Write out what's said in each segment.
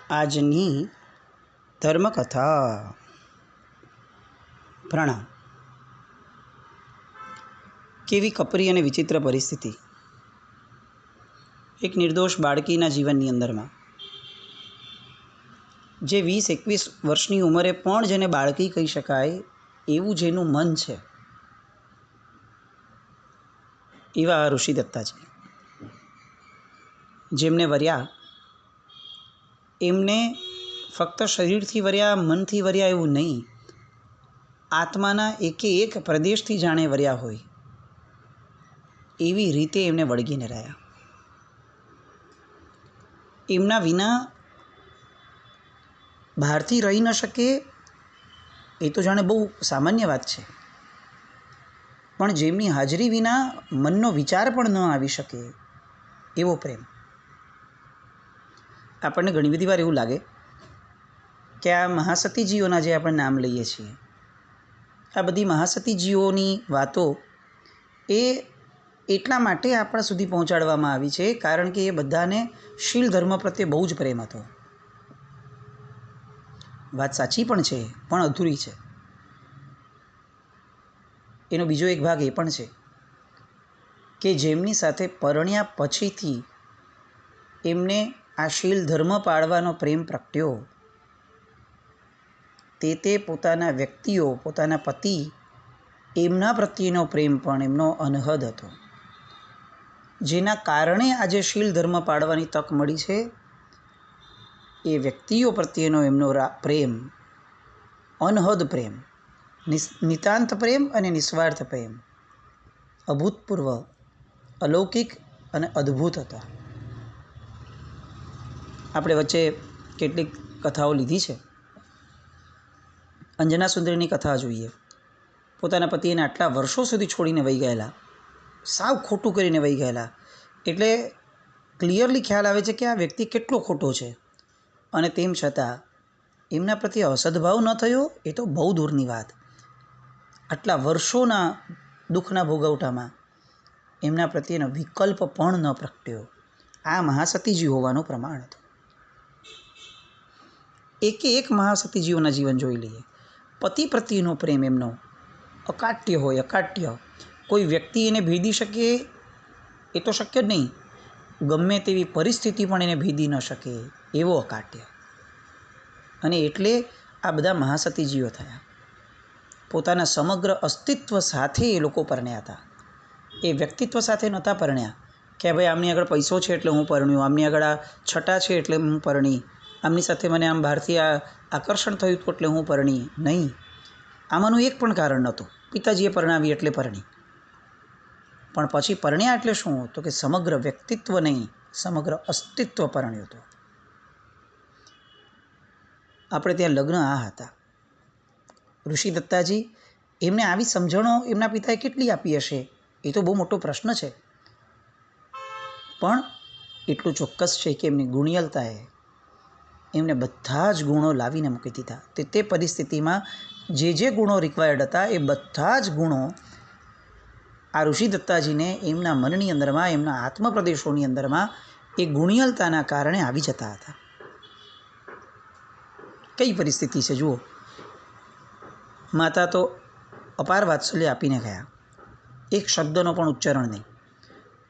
આજની ધર્મકથા. પ્રણામ. કેવી કપરી અને વિચિત્ર પરિસ્થિતિ. એક નિર્દોષ બાળકીના જીવનની અંદરમાં, જે 20-21 વર્ષની ઉંમરે પણ જેને બાળકી કહી શકાય એવું જેનું મન છે, એવા ઋષિ દત્તાજી, જેમને વર્યા, એમને ફક્ત શરીરથી વર્યા, મનથી વર્યા એવું નહીં, આત્માના એકે એક પ્રદેશથી જાણે વર્યા હોય એવી રીતે એમને વળગીને રહ્યા. એમના વિના બહારથી રહી ન શકે એ તો જાણે બહુ સામાન્ય વાત છે, પણ જેમની હાજરી વિના મનનો વિચાર પણ ન આવી શકે એવો પ્રેમ. આપણને ઘણી બધી વાર એવું લાગે કે આ મહાસતીજીઓના જે આપણે નામ લઈએ છીએ, આ બધી મહાસતીજીઓની વાતો એ એટલા માટે આપણા સુધી પહોંચાડવામાં આવી છે કારણ કે એ બધાને શીલ ધર્મ પ્રત્યે બહુ જ પ્રેમ હતો. વાત સાચી પણ છે, પણ અધૂરી છે. એનો બીજો એક ભાગ એ પણ છે કે જેમની સાથે પરણ્યા પછીથી એમને આ શીલ ધર્મ પાળવાનો પ્રેમ પ્રગટ્યો, તે પોતાના વ્યક્તિઓ, પોતાના પતિ, એમના પ્રત્યેનો પ્રેમ પણ એમનો અનહદ હતો, જેના કારણે આજે શીલ ધર્મ પાળવાની તક મળી છે. એ વ્યક્તિઓ પ્રત્યેનો એમનો પ્રેમ, અનહદ પ્રેમ, નિતાંત પ્રેમ અને નિસ્વાર્થ પ્રેમ અભૂતપૂર્વ, અલૌકિક અને અદ્ભુત હતા. આપણે વચ્ચે કેટલીક કથાઓ લીધી છે. અંજના સુંદરીની કથા જોઈએ. પોતાના પતિને આટલા વર્ષો સુધી છોડીને વહી ગયેલા, સાવ ખોટું કરીને વહી ગયેલા, એટલે ક્લિયરલી ખ્યાલ આવે છે કે આ વ્યક્તિ કેટલો ખોટો છે, અને તેમ છતાં એમના પ્રત્યે અસદભાવ ન થયો એ તો બહુ દૂરની વાત. આટલા વર્ષોના દુઃખના ભોગવટામાં એમના પ્રત્યેનો વિકલ્પ પણ ન પ્રગટ્યો. આ મહાસતીજી હોવાનું પ્રમાણ હતું. એકે એક મહાસતીજીઓના જીવન જોઈ લઈએ. પતિ પ્રત્યેનો પ્રેમ એમનો અકાટ્ય હોય, અકાટ્ય. કોઈ વ્યક્તિ એને ભેદી શકે એ તો શક્ય જ નહીં, ગમે તેવી પરિસ્થિતિ પણ એને ભેદી ન શકે એવો અકાટ્ય. અને એટલે આ બધા મહાસતીજીઓ થયા. પોતાના સમગ્ર અસ્તિત્વ સાથે એ લોકો પરણ્યા હતા. એ વ્યક્તિત્વ સાથે નહોતા પરણ્યા કે ભાઈ આમની આગળ પૈસો છે એટલે હું પરણ્યું, આમની આગળ આ છટા છે એટલે હું પરણી, આમની સાથે મને આમ બહારથી આ આકર્ષણ થયું હતું એટલે હું પરણી. નહીં, આમાંનું એક પણ કારણ નહોતું. પિતાજીએ પરણાવી એટલે પરણી. પણ પછી પરણ્યા એટલે શું? તો કે સમગ્ર વ્યક્તિત્વ નહીં, સમગ્ર અસ્તિત્વ પરણ્યું હતું. આપણે ત્યાં લગ્ન આ હતા. ઋષિ દત્તાજી, એમને આવી સમજણો એમના પિતાએ કેટલી આપી હશે એ તો બહુ મોટો પ્રશ્ન છે, પણ એટલું ચોક્કસ છે કે એમની ગુણિયલતાએ એમને બધા જ ગુણો લાવીને મૂકી દીધા. તે પરિસ્થિતિમાં જે ગુણો રિક્વાયર્ડ હતા એ બધા જ ગુણો આ ઋષિ દત્તાજીને એમના મનની અંદરમાં, એમના આત્મપ્રદેશોની અંદરમાં એ ગુણિયલતાના કારણે આવી જતા હતા. કઈ પરિસ્થિતિ છે જુઓ. માતા તો અપાર વાત્સલ્ય આપીને ગયા, એક શબ્દનો પણ ઉચ્ચારણ નહીં,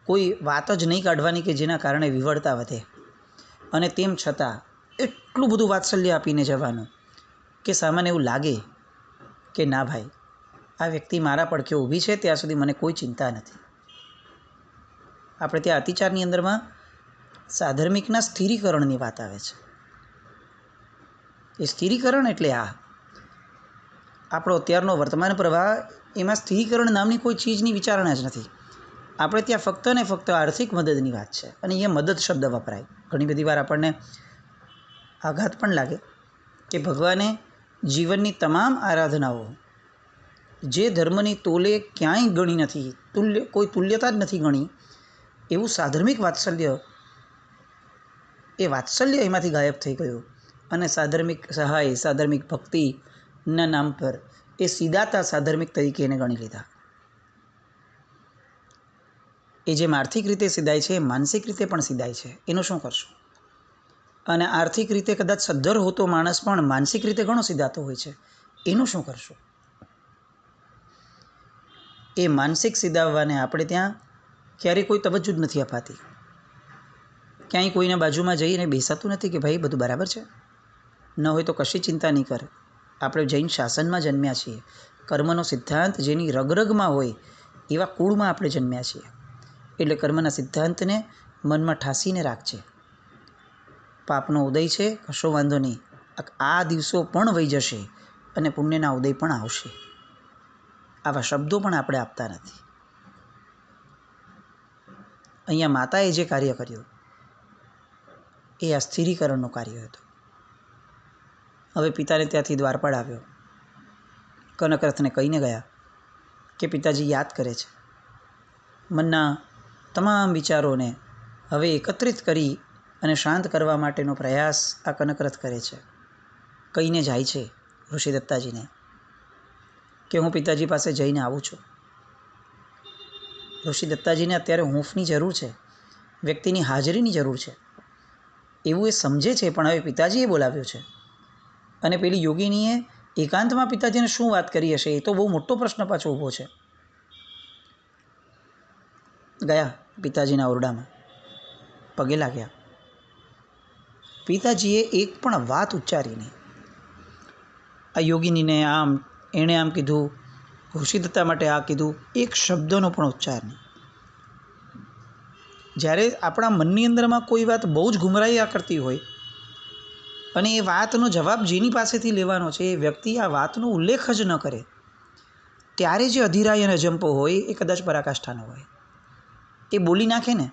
કોઈ વાત જ નહીં કાઢવાની કે જેના કારણે વિવળતા વધે, અને તેમ છતાં એટલું બધું વાત્સલ્ય આપીને જવાનું કે સામાન્ય એવું લાગે કે ના ભાઈ, આ વ્યક્તિ મારા પડખે ઊભી છે ત્યાં સુધી મને કોઈ ચિંતા નથી. આપણે ત્યાં અતિચારની અંદરમાં સાધર્મિકના સ્થિરીકરણની વાત આવે છે. એ સ્થિરીકરણ એટલે આપણો અત્યારનો વર્તમાન પ્રવાહ, એમાં સ્થિરીકરણ નામની કોઈ ચીજની વિચારણા જ નથી. આપણે ત્યાં ફક્ત ને ફક્ત આર્થિક મદદની વાત છે, અને અહીંયા મદદ શબ્દ વપરાય. ઘણી બધી વાર આપણને આઘાત પણ લાગે કે ભગવાને જીવનની તમામ આરાધનાઓ જે ધર્મની તોલે ક્યાંય ગણી નથી, કોઈ તુલ્યતા જ નથી ગણી, એવું સાધર્મિક વાત્સલ્ય, એ વાત્સલ્ય એમાંથી ગાયબ થઈ ગયું, અને સાધર્મિક સહાય, સાધર્મિક ભક્તિના નામ પર એ સીધાતા સાધર્મિક તરીકે એને ગણી લીધા. એ જેમ આર્થિક રીતે સિધાય છે, માનસિક રીતે પણ સિધાય છે. એનું શું કરશું? અને આર્થિક રીતે કદાચ સદ્ધર હોતો માણસ પણ માનસિક રીતે ઘણો સિધાતો હોય છે. એનું શું કરશું? એ માનસિક સિધાવવાને આપણે ત્યાં ક્યારેય કોઈ તવજ્જુ જ નથી અપાતી. ક્યાંય કોઈના બાજુમાં જઈને બેસાતું નથી કે ભાઈ બધું બરાબર છે, ન હોય તો કશી ચિંતા નહીં કર. આપણે જૈન શાસનમાં જન્મ્યા છીએ. કર્મનો સિદ્ધાંત જેની રગરગમાં હોય એવા કુળમાં આપણે જન્મ્યા છીએ. એટલે કર્મના સિદ્ધાંતને મનમાં ઠાસીને રાખજે. પાપનો ઉદય છે, કશો વાંધો નહીં. આ દિવસો પણ વહી જશે અને પુણ્યના ઉદય પણ આવશે. આવા શબ્દો પણ આપણે આપતા નથી. અહીંયા માતાએ જે કાર્ય કર્યું એ આ સ્થિરીકરણનું કાર્ય હતું. હવે પિતાને ત્યાંથી દ્વારપાળ આવ્યો. કનકરથને કહીને ગયા કે પિતાજી યાદ કરે છે. મનના તમામ વિચારોને હવે એકત્રિત કરી અને શાંત કરવા માટેનો પ્રયાસ આ કનકરથ કરે છે. કહીને જાય છે ઋષિ દત્તાજીને કે હું પિતાજી પાસે જઈને આવું છું. ઋષિ દત્તાજીને અત્યારે હૂંફની જરૂર છે, વ્યક્તિની હાજરીની જરૂર છે એવું એ સમજે છે. પણ હવે પિતાજીએ બોલાવ્યો છે અને પેલી યોગીનીએ એકાંતમાં પિતાજીને શું વાત કરી હશે એ તો બહુ મોટો પ્રશ્ન પાછો ઊભો છે. ગયા પિતાજીના ઓરડામાં, પગે લાગ્યા. પિતાજીએ એક પણ વાત ઉચ્ચારી નહીં. આ યોગિનીને આમ, એણે આમ કીધું, ઋષિદત્તા માટે આ કીધું, એક શબ્દનો પણ ઉચ્ચાર નહીં. જ્યારે આપણા મનની અંદરમાં કોઈ વાત બહુ જ ગુમરાયા કરતી હોય અને એ વાતનો જવાબ જેની પાસેથી લેવાનો છે એ વ્યક્તિ આ વાતનો ઉલ્લેખ જ ન કરે, ત્યારે જે અધીરાય અને અજંપો હોય એ કદાચ પરાકાષ્ઠાનો હોય. એ બોલી નાખે ને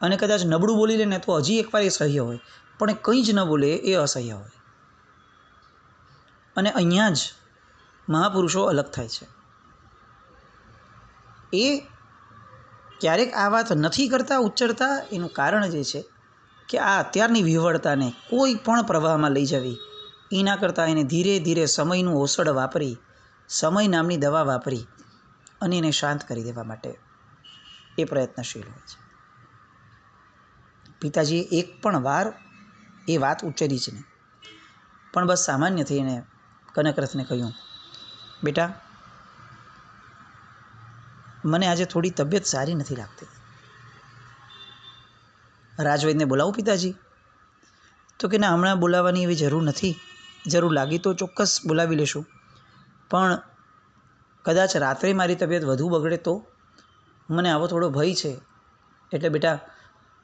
અને કદાચ નબળું બોલી લે ને તો હજી એકવાર એ સહ્ય હોય, પણ એ કંઈ જ ન બોલે એ અસહ્ય હોય. અને અહીંયા જ મહાપુરુષો અલગ થાય છે. એ ક્યારેક આ વાત નથી કરતા, ઉચ્ચરતા. એનું કારણ જે છે કે આ અત્યારની વિહવળતાને કોઈ પણ પ્રવાહમાં લઈ જવી એના કરતાં એને ધીરે ધીરે સમયનું ઓસડ વાપરી, સમય નામની દવા વાપરી અને એને શાંત કરી દેવા માટે એ પ્રયત્નશીલ હોય છે. પિતાજીએ એક પણ વાર એ વાત ઉચ્ચરી જ નહીં, પણ બસ સામાન્યથી એને કનકરથને કહ્યું, બેટા મને આજે થોડી તબિયત સારી નથી લાગતી. રાજવૈદ્યને બોલાવું પિતાજી? તો કે ના, હમણાં બોલાવવાની એવી જરૂર નથી. જરૂર લાગી તો ચોક્કસ બોલાવી લેશું, પણ કદાચ રાત્રે મારી તબિયત વધુ બગડે તો મને આવો થોડો ભય છે. એટલે બેટા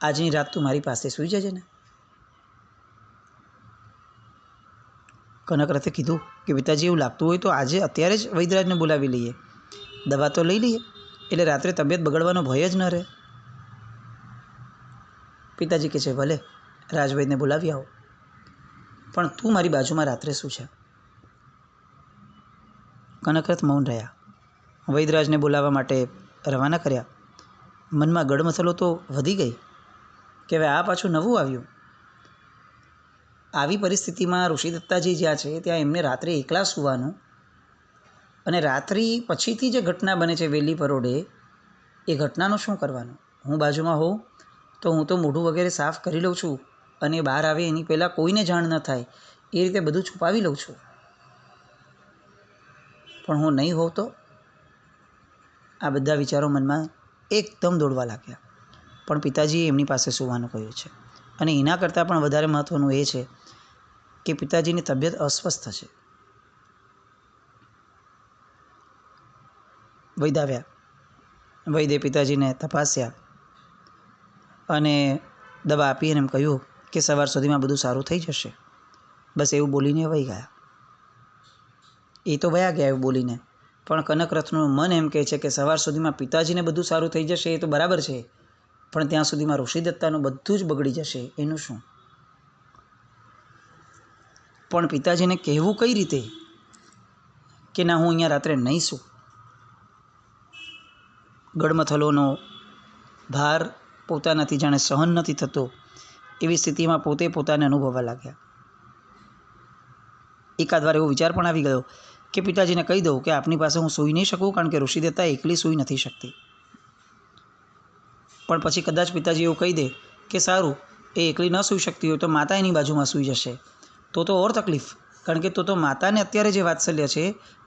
આજની રાત તું મારી પાસે સૂઈ જજે ને. કનકરથે કીધું કે પિતાજી એવું લાગતું હોય તો આજે અત્યારે જ વૈદ્યરાજને બોલાવી લઈએ, દવા તો લઈ લઈએ, એટલે રાત્રે તબિયત બગડવાનો ભય જ ન રહે. પિતાજી કહે છે ભલે, રાજવૈદ્યને બોલાવી આવો, પણ તું મારી બાજુમાં રાત્રે શું છે? કનકરથ મૌન રહ્યા. વૈદ્યરાજને બોલાવવા માટે રવાના કર્યા. મનમાં ગડમથલો તો વધી ગઈ કે હવે આ પાછું નવું આવ્યું. આવી પરિસ્થિતિમાં ઋષિદત્તાજી જ્યાં છે ત્યાં એમને રાત્રે એકલા સૂવાનું, અને રાત્રિ પછીથી જે ઘટના બને છે વહેલી પરોઢે, એ ઘટનાનું શું કરવાનું? હું બાજુમાં હોઉં તો હું તો મોઢું વગેરે સાફ કરી લઉં છું અને બહાર આવે એની પહેલાં કોઈને જાણ ન થાય એ રીતે બધું છુપાવી લઉં છું. પણ હું નહીં હોઉં તો? આ બધા વિચારો મનમાં એકદમ દોડવા લાગ્યા. પણ પિતાજીએ એમની પાસે સૂવાનું કહ્યું છે. અને એના કરતાં પણ વધારે મહત્ત્વનું એ છે કે પિતાજીની તબિયત અસ્વસ્થ છે. વૈદ્ય આવ્યા. વૈદ્યે પિતાજીને તપાસ્યા અને દવા આપી અને એમ કહ્યું કે સવાર સુધીમાં બધું સારું થઈ જશે. બસ એવું બોલીને વહી ગયા. એ તો વયા ગયા એવું બોલીને, પણ કનકરથનું મન એમ કહે છે કે સવાર સુધીમાં પિતાજીને બધું સારું થઈ જશે એ તો બરાબર છે, પણ ત્યાં સુધીમાં ઋષિદત્તાનું બધું જ બગડી જશે એનું શું? પણ પિતાજીને કહેવું કઈ રીતે કે ના, હું અહીંયા રાત્રે નહીં સૂ? ગડમથલોનો ભાર પોતાનાથી જાણે સહન નથી થતો એવી સ્થિતિમાં પોતે પોતાને અનુભવવા લાગ્યા. એકાદ વાર એવો વિચાર પણ આવી ગયો કે પિતાજીને કહી દઉં કે આપની પાસે હું સૂઈ નહીં શકું, કારણ કે ઋષિદત્તા એકલી સૂઈ નથી શકતી. પણ પછી કદાચ પિતાજી એવું કહી દે કે સારું, એ એકલી ન સૂઈ શકતી હોય તો માતા એની બાજુમાં સૂઈ જશે, તો ઓર તકલીફ, કારણ કે તો માતાને અત્યારે જે વાત્સલ્ય છે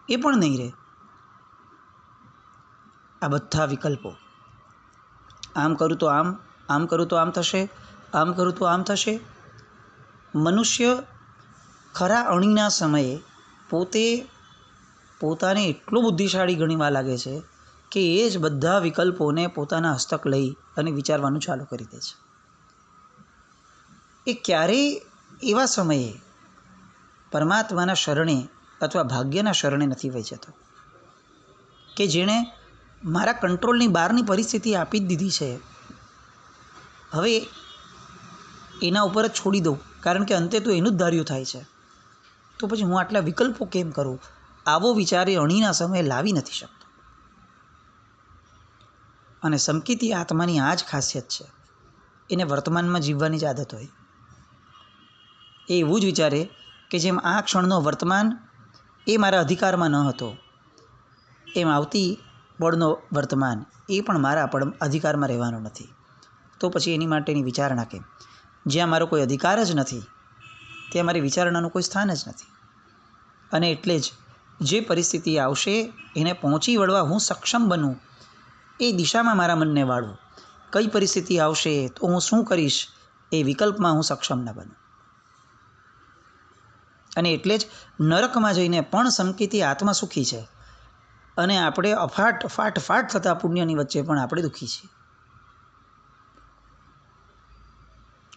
એ પણ નહીં રહે. આ બધા વિકલ્પો, આમ કરું તો આમ કરું તો આમ થશે, આમ કરું તો આમ થશે. મનુષ્ય ખરા અણીના સમયે પોતાને એટલો બુદ્ધિશાળી ગણવા લાગે છે કે એ જ બધા વિકલ્પોને પોતાના હસ્તક લઈ અને વિચારવાનું ચાલુ કરી દે છે. એ ક્યારેય એવા સમયે પરમાત્માના શરણે અથવા ભાગ્યના શરણે નથી વહી જતો કે જેણે મારા કંટ્રોલની બહારની પરિસ્થિતિ આપી જ દીધી છે, હવે એના ઉપર જ છોડી દઉં, કારણ કે અંતે તો એનું જ ધાર્યું થાય છે, તો પછી હું આટલા વિકલ્પો કેમ કરું? આવો વિચાર એ અણીના સમયે લાવી નથી શકતો. અને સંકિતી આત્માની આ જ ખાસિયત છે, એને વર્તમાનમાં જીવવાની જ આદત હોય. એ એવું જ વિચારે કે જેમ આ ક્ષણનો વર્તમાન એ મારા અધિકારમાં ન હતો, એમ આવતી પળનો વર્તમાન એ પણ મારા અધિકારમાં રહેવાનો નથી. તો પછી એની માટેની વિચારણા કેમ? જ્યાં મારો કોઈ અધિકાર જ નથી ત્યાં મારી વિચારણાનું કોઈ સ્થાન જ નથી. અને એટલે જ જે પરિસ્થિતિ આવશે એને પહોંચી વળવા હું સક્ષમ બનું, એ દિશામાં મારા મનને વાળું. કઈ પરિસ્થિતિ આવશે તો હું શું કરીશ એ વિકલ્પમાં હું સક્ષમ ન બનું. અને એટલે જ નરકમાં જઈને પણ સંકિતી આત્મા સુખી છે, અને આપણે ફાટ થતા પુણ્યની વચ્ચે પણ આપણે દુઃખી છીએ.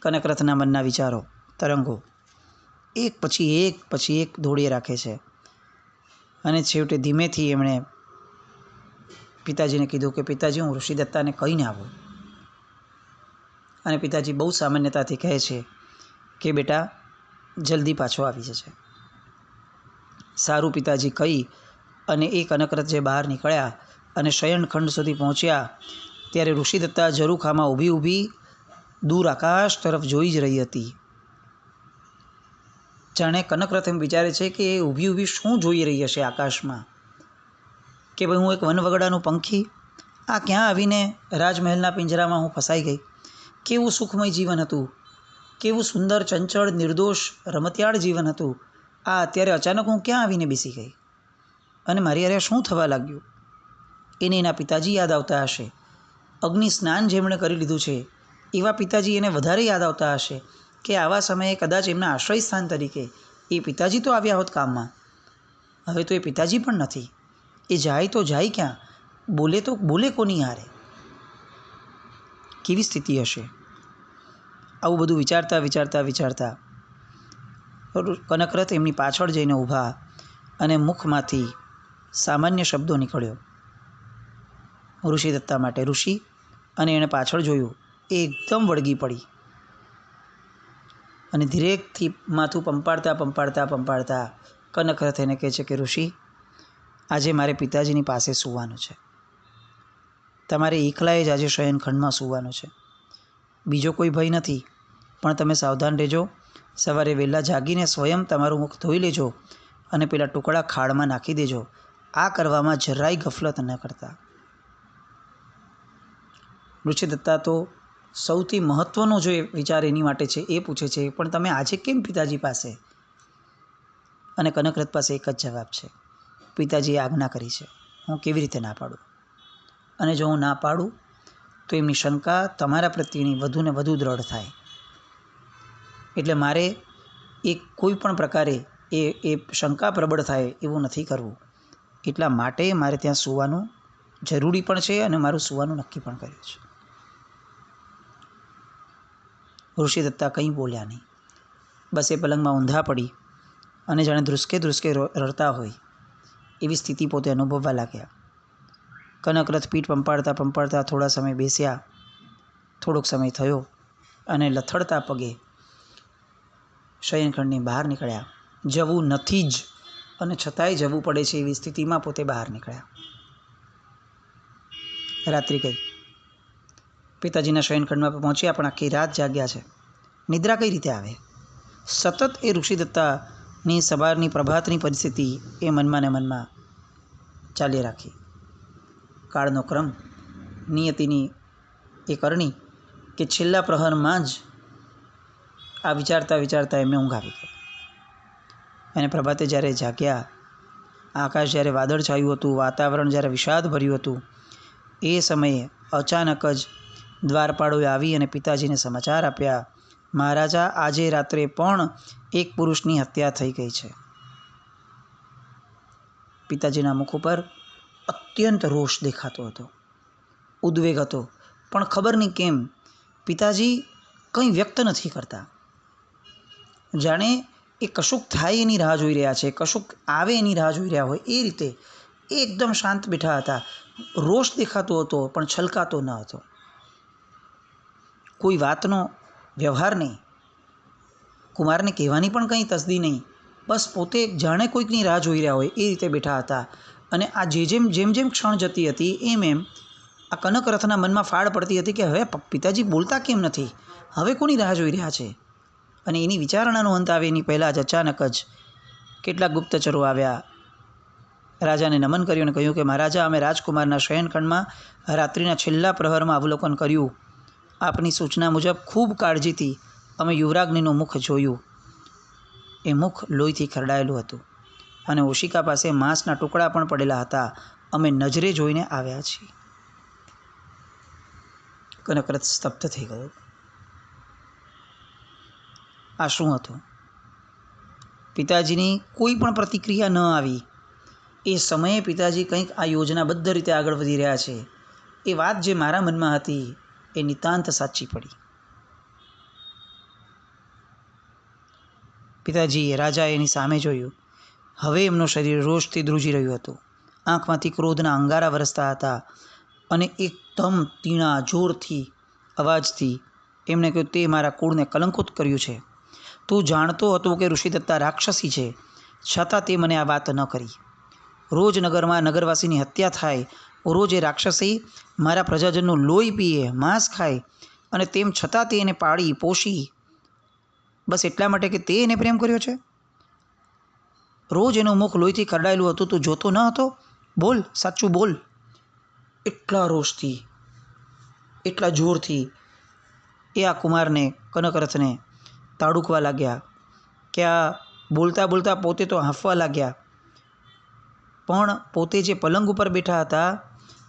કનકરથના મનના વિચારો, તરંગો એક પછી એક દોડી રાખે છે. અને છેવટે ધીમેથી એમણે પિતાજીને કીધું કે પિતાજી, હું ઋષિદત્તાને કહીને આવું. અને પિતાજી બહુ સામાન્યતાથી કહે છે કે બેટા જલ્દી પાછો આવી જશે. સારું પિતાજી કહી અને એ કનકરથ જે બહાર નીકળ્યા અને શયનખંડ સુધી પહોંચ્યા, ત્યારે ઋષિદત્તા ઝરૂખામાં ઊભી દૂર આકાશ તરફ જોઈ જ રહી હતી. જાણે કનકરથ એમ વિચારે છે કે એ ઊભી શું જોઈ રહી હશે આકાશમાં, કે ભાઈ હું એક વનવગડાનું પંખી, આ ક્યાં આવીને રાજમહેલના પિંજરામાં હું ફસાઈ ગઈ. કેવું સુખમય જીવન હતું, કેવું સુંદર ચંચળ નિર્દોષ રમતિયાળ જીવન હતું, આ અત્યારે અચાનક હું ક્યાં આવીને બેસી ગઈ અને મારી હારે શું થવા લાગ્યું. એને એના પિતાજી યાદ આવતા હશે. અગ્નિ સ્નાન જેમણે કરી લીધું છે એવા પિતાજી એને વધારે યાદ આવતા હશે કે આવા સમયે કદાચ એમના આશ્રય સ્થાન તરીકે એ પિતાજી તો આવ્યા હોત કામમાં. હવે તો એ પિતાજી પણ નથી. એ જાય તો જાય ક્યાં? બોલે તો બોલે કોની હારે? કેવી સ્થિતિ હશે? આવું બધું વિચારતા કનકરથ એમની પાછળ જઈને ઊભા અને મુખમાંથી સામાન્ય શબ્દો નીકળ્યો ઋષિદત્તા માટે, ઋષિ. અને એણે પાછળ જોયું, એ એકદમ વળગી પડી અને ધીરેકથી માથું પંપાડતા કનકરથ એને કહે છે કે ઋષિ, આજે મારે પિતાજીની પાસે સૂવાનું છે. તમારે એકલાએ જ આજે શયનખંડમાં સૂવાનું છે. બીજો કોઈ ભય નથી, પણ તમે સાવધાન રહેજો. સવારે વહેલા જાગીને સ્વયં તમારું મુખ ધોઈ લેજો અને પેલા ટુકડા ખાડમાં નાખી દેજો. આ કરવામાં જરાય ગફલત ન કરતા. ઋષિદત્તા તો સૌથી મહત્ત્વનો જે વિચાર એની માટે છે એ પૂછે છે, પણ તમે આજે કેમ પિતાજી પાસે? અને કનકરથ પાસે એક જ જવાબ છે, પિતાજીએ આજ્ઞા કરી છે, હું કેવી રીતે ના પાડું? અને જો હું ના પાડું તો એમની શંકા તમારા પ્રત્યેની વધુ ને વધુ દ્રઢ થાય. એટલે મારે કોઈ પણ પ્રકારે એ શંકા પ્રબળ થાય એવું નથી કરવું. એટલા માટે મારે ત્યાં સૂવાનું જરૂરી પણ છે અને મારું સૂવાનું નક્કી પણ કર્યું છે. ઋષિદત્તા કંઈ બોલ્યા નહીં. બસ એ પલંગમાં ઊંધા પડી અને જાણે ધ્રુસકે રડતા હોય એવી સ્થિતિ પોતે અનુભવવા લાગ્યા. કનકરથ પીઠ પંપાડતા થોડા સમય બેસ્યા. થોડોક સમય થયો અને લથડતા પગે શયનખંડની બહાર નીકળ્યા. જવું નથી જ અને છતાંય જવું પડે છે એવી સ્થિતિમાં પોતે બહાર નીકળ્યા. રાત્રિ ગઈ. પિતાજીના શયનખંડમાં પહોંચ્યા, પણ આખી રાત જાગ્યા છે. નિદ્રા કઈ રીતે આવે? સતત એ ઋષિદત્તાની સવારની પ્રભાતની પરિસ્થિતિ એ મનમાં ને મનમાં ચાલી રાખી. કાળનો ક્રમ, નિયતિની એ કરણી કે છેલ્લા પ્રહરમાં જ આ વિચારતા વિચારતા એમને ઊંઘ આવી ગઈ. અને પ્રભાતે જ્યારે જાગ્યા, આકાશ જ્યારે વાદળછાયું હતું, વાતાવરણ જ્યારે વિષાદ ભર્યું હતું, એ સમયે અચાનક જ દ્વારપાળોએ આવી અને પિતાજીને સમાચાર આપ્યા, મહારાજા, આજે રાત્રે પણ એક પુરુષની હત્યા થઈ ગઈ છે. પિતાજીના મુખ ઉપર અત્યંત રોષ દેખાતો હતો, ઉદ્વેગ હતો, પણ ખબર નહીં કેમ પિતાજી કંઈ વ્યક્ત નથી કરતા. જાણે એ કશુંક થાય એની રાહ જોઈ રહ્યા છે, કશુંક આવે એની રાહ જોઈ રહ્યા હોય એ રીતે એકદમ શાંત બેઠા હતા. રોષ દેખાતો હતો પણ છલકાતો ન હતો. કોઈ વાતનો વ્યવહાર નહીં, કુમારને કહેવાની પણ કંઈ તસદી નહીં, બસ પોતે જાણે કોઈકની રાહ જોઈ રહ્યા હોય એ રીતે બેઠા હતા. અને આ જેમ જેમ ક્ષણ જતી હતી એમ આ કનકરથના મનમાં ફાળ પડતી હતી કે હવે પિતાજી બોલતા કેમ નથી, હવે કોની રાહ જોઈ રહ્યા છે. અને એની વિચારણાનો અંત આવે એની પહેલાં જ અચાનક જ કેટલાક ગુપ્તચરો આવ્યા, રાજાને નમન કર્યું અને કહ્યું કે મહારાજા, અમે રાજકુમારના શયનખંડમાં રાત્રિના છેલ્લા પ્રહરમાં અવલોકન કર્યું. આપની સૂચના મુજબ ખૂબ કાળજીથી અમે યુવરાજ્ઞીનું મુખ જોયું. એ મુખ લોહીથી ખરડાયેલું હતું અને ઓશિકા પાસે માંસના ટુકડા પણ પડેલા હતા. અમે નજરે જોઈને આવ્યા છીએ. કનકરથ સ્તબ્ધ થઈ ગયો. આ શું હતું? પિતાજીની કોઈ પણ પ્રતિક્રિયા ન આવી. એ સમયે પિતાજી કંઈક આ યોજનાબદ્ધ રીતે આગળ વધી રહ્યા છે. એ વાત જે મારા મનમાં હતી એ નિતાંત સાચી પડી. પિતાજીએ રાજાએ એની સામે જોયું. હવે એમનું શરીર રોષથી ધ્રુજી રહ્યું હતું, આંખમાંથી ક્રોધના અંગારા વરસતા હતા અને એકદમ તીણા જોરથી અવાજથી એમણે કહ્યું, તે મારા કુળને કલંકિત કર્યું છે. તું જાણતો હતો કે ઋષિદત્તા રાક્ષસી છે, છતાં તે મને આ વાત ન કરી. રોજ નગરમાં નગરવાસીની હત્યા થાય, રોજ એ રાક્ષસી મારા પ્રજાજનનું લોહી પીએ, માંસ ખાય, અને તેમ છતાં તે એને પાળી પોષી બસ એટલા માટે કે તે એને પ્રેમ કર્યો છે. રોજ એનું મુખ લોહીથી ખરડાયેલું હતું, તું જોતો ન હતો? બોલ, સાચું બોલ. એટલા રોષથી, એટલા જોરથી એ આ કુમારને કનકરથને તાડુકવા લાગ્યા કે આ બોલતા બોલતા પોતે તો હાંફવા લાગ્યા. પણ પોતે જે પલંગ ઉપર બેઠા હતા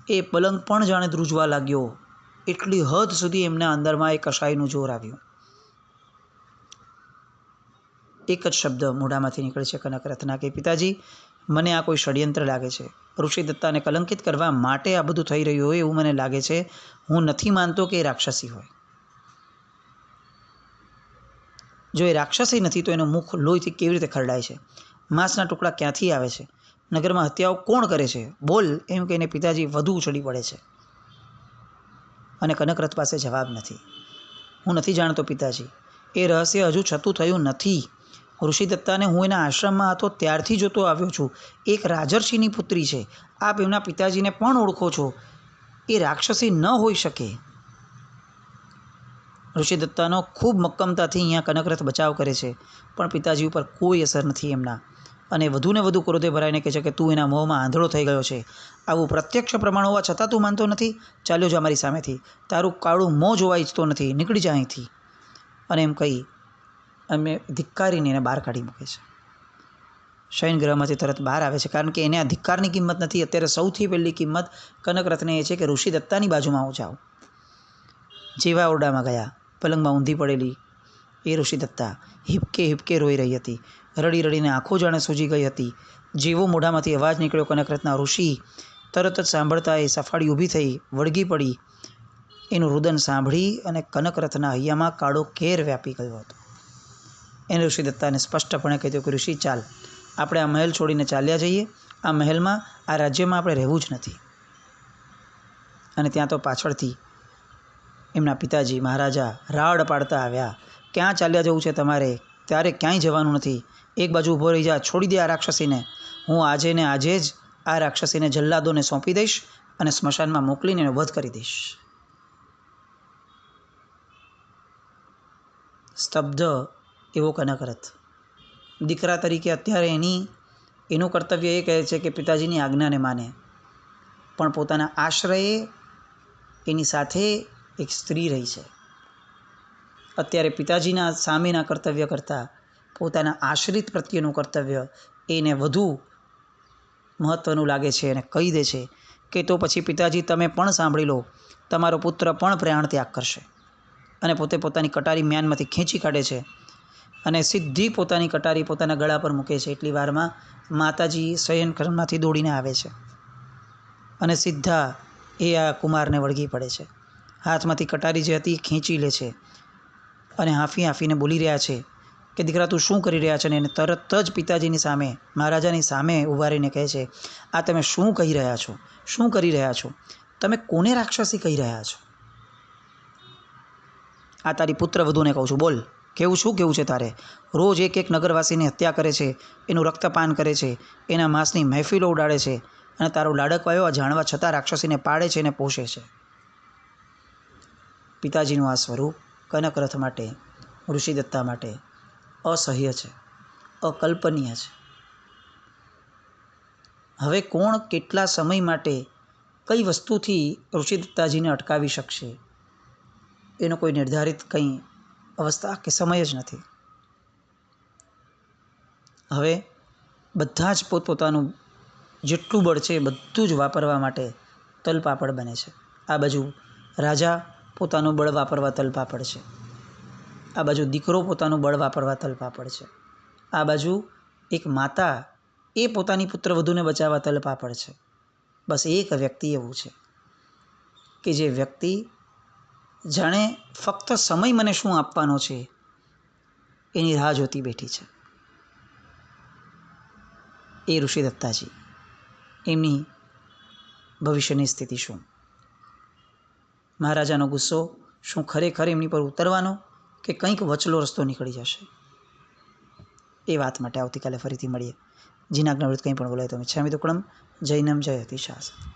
એ પલંગ પણ જાણે ધ્રુજવા લાગ્યો. એટલી હદ સુધી એમના અંદરમાં એ કશાયનું જોર આવ્યું. એક જ શબ્દ મોઢામાંથી નીકળે છે કનકરથના કે પિતાજી, મને આ કોઈ ષડયંત્ર લાગે છે. ઋષિદત્તાને કલંકિત કરવા માટે આ બધું થઈ રહ્યું હોય એવું મને લાગે છે. હું નથી માનતો કે એ રાક્ષસી હોય. જો એ રાક્ષસી નથી તો એનું મુખ લોહીથી કેવી રીતે ખરડાય છે? માંસના ટુકડા ક્યાંથી આવે છે? નગરમાં હત્યાઓ કોણ કરે છે? બોલ, એમ કહીને પિતાજી વધુ ઉછળી પડે છે. અને કનકરથ પાસે જવાબ નથી. હું નથી જાણતો પિતાજી, એ રહસ્ય હજુ છતું થયું નથી. ઋષિદત્તાને હું એના આશ્રમમાં હતો ત્યારથી જોતો આવ્યો છું. એક રાજર્ષિની પુત્રી છે. આપ એમના પિતાજીને પણ ઓળખો છો. એ રાક્ષસી ન હોઈ શકે. ઋષિદત્તાનો ખૂબ મક્કમતાથી અહીંયા કનકરથ બચાવ કરે છે, પણ પિતાજી ઉપર કોઈ અસર નથી એમના. અને વધુને વધુ ક્રોધે ભરાઈને કહે છે કે તું એના મોહમાં આંધળો થઈ ગયો છે. આવું પ્રત્યક્ષ પ્રમાણ હોવા છતાં તું માનતો નથી? ચાલ્યો જા મારી સામેથી. તારું કાળું મોં જોવા ઈચ્છતો નથી. નીકળી જા અહીંથી. અને એમ કહી અમે ધિક્કારીને એને બહાર કાઢી મૂકે છે. શયનગૃહમાંથી તરત બહાર આવે છે, કારણ કે એને આ ધિક્કારની કિંમત નથી. અત્યારે સૌથી પહેલી કિંમત કનકરથને એ છે કે ઋષિદત્તાની બાજુમાં હું જાઉં. જેવા ઓરડામાં ગયા, પલંગમાં ઊંધી પડેલી એ ઋષિદત્તા હિબકે હિબકે રોઈ રહી હતી. રડી રડીને આંખો જાણે સૂજી ગઈ હતી. જેવો મોઢામાંથી અવાજ નીકળ્યો કનકરથના, ઋષિ, તરત જ સાંભળતા એ સફાળી ઊભી થઈ, વળગી પડી. એનું રુદન સાંભળી અને કનકરથના હૈયામાં કાળો કેર વ્યાપી ગયો હતો. એને ઋષિદત્તાને સ્પષ્ટપણે કહ્યું કે ઋષિ, ચાલ, આપણે આ મહેલ છોડીને ચાલ્યા જઈએ. આ મહેલમાં, આ રાજ્યમાં આપણે રહેવું જ નથી. અને ત્યાં તો પાછળથી એમના પિતાજી મહારાજા રાડ પાડતા આવ્યા, ક્યાં ચાલ્યા જવું છે તમારે? ત્યારે ક્યાંય જવાનું નથી. એક બાજુ ઊભો રહી જા, છોડી દે આ રાક્ષસીને. હું આજે ને આજે જ આ રાક્ષસીને જલ્લાદોને સોંપી દઈશ અને સ્મશાનમાં મોકલીને એનો વધ કરી દઈશ. સ્તબ્ધ એવો કનકરથ. દીકરા તરીકે અત્યારે એનું કર્તવ્ય એ કહે છે કે પિતાજીની આજ્ઞાને માને, પણ પોતાના આશ્રયે એની સાથે એક સ્ત્રી રહી છે. અત્યારે પિતાજીના સામેના કર્તવ્ય કરતાં પોતાના આશ્રિત પ્રત્યેનું કર્તવ્ય એને વધુ મહત્ત્વનું લાગે છે અને કહી દે છે કે તો પછી પિતાજી તમે પણ સાંભળી લો, તમારો પુત્ર પણ પ્રાણ ત્યાગ કરશે. અને પોતે પોતાની કટારી મ્યાનમાંથી ખેંચી કાઢે છે અને સીધી પોતાની કટારી પોતાના ગળા પર મૂકે છે. એટલી વારમાં માતાજી શયનખંડમાંથી દોડીને આવે છે અને સીધા એ આ કુમારને વળગી પડે છે. હાથમાંથી કટારી જે હતી ખેંચી લે છે અને હાંફી હાંફીને બોલી રહ્યા છે કે દીકરા તું શું કરી રહ્યા છે? ને એને તરત જ પિતાજીની સામે, મહારાજાની સામે ઊભા રહીને કહે છે, આ તમે શું કહી રહ્યા છો? શું કરી રહ્યા છો? તમે કોને રાક્ષસી કહી રહ્યા છો? આ તારી પુત્રવધૂને કહું છું, બોલ શું કેવું છે તારે? રોજ એક એક નગરવાસીની હત્યા કરે છે, એનું રક્તપાન કરે છે, એના માંસની મહેફિલો ઉડાડે છે અને તારો લાડકવાયો આ જાણવા છતાં રાક્ષસીને પાળે છે અને પોષે છે. પિતાજીનું આ સ્વરૂપ કનકરથ માટે, ઋષિદત્તા માટે અસહ્ય છે, અકલ્પનીય છે. હવે કોણ કેટલા સમય માટે કઈ વસ્તુથી ઋષિદત્તાજીને અટકાવી શકશે એનો કોઈ નિર્ધારિત કંઈ અવસ્થા કે સમય જ નથી. હવે બધા જ પોતપોતાનું જેટલું બળ છે એ બધું જ વાપરવા માટે તલપાપડ બને છે. આ બાજુ રાજા પોતાનું બળ વાપરવા તલપાપડ છે, આ બાજુ દીકરો પોતાનું બળ વાપરવા તલપાપડ છે, આ બાજુ એક માતા એ પોતાની પુત્રવધૂને બચાવવા તલપાપડ છે. બસ એક વ્યક્તિ એવું છે કે જે વ્યક્તિ જાણે ફક્ત સમય મને શું આપવાનો છે એની રાહ જોતી બેઠી છે. એ ઋષિદત્તાજી, એમની ભવિષ્યની સ્થિતિ શું? મહારાજાનો ગુસ્સો શું ખરેખર એમની પર ઉતરવાનો કે કંઈક વચલો રસ્તો નીકળી જશે? એ વાત માટે આવતીકાલે ફરીથી મળીએ. જીનાજ્ઞાવૃત્ત કંઈ પણ બોલાય તો મિચ્છામિ દુક્કડમ. જૈનમ જયતિ શાસન.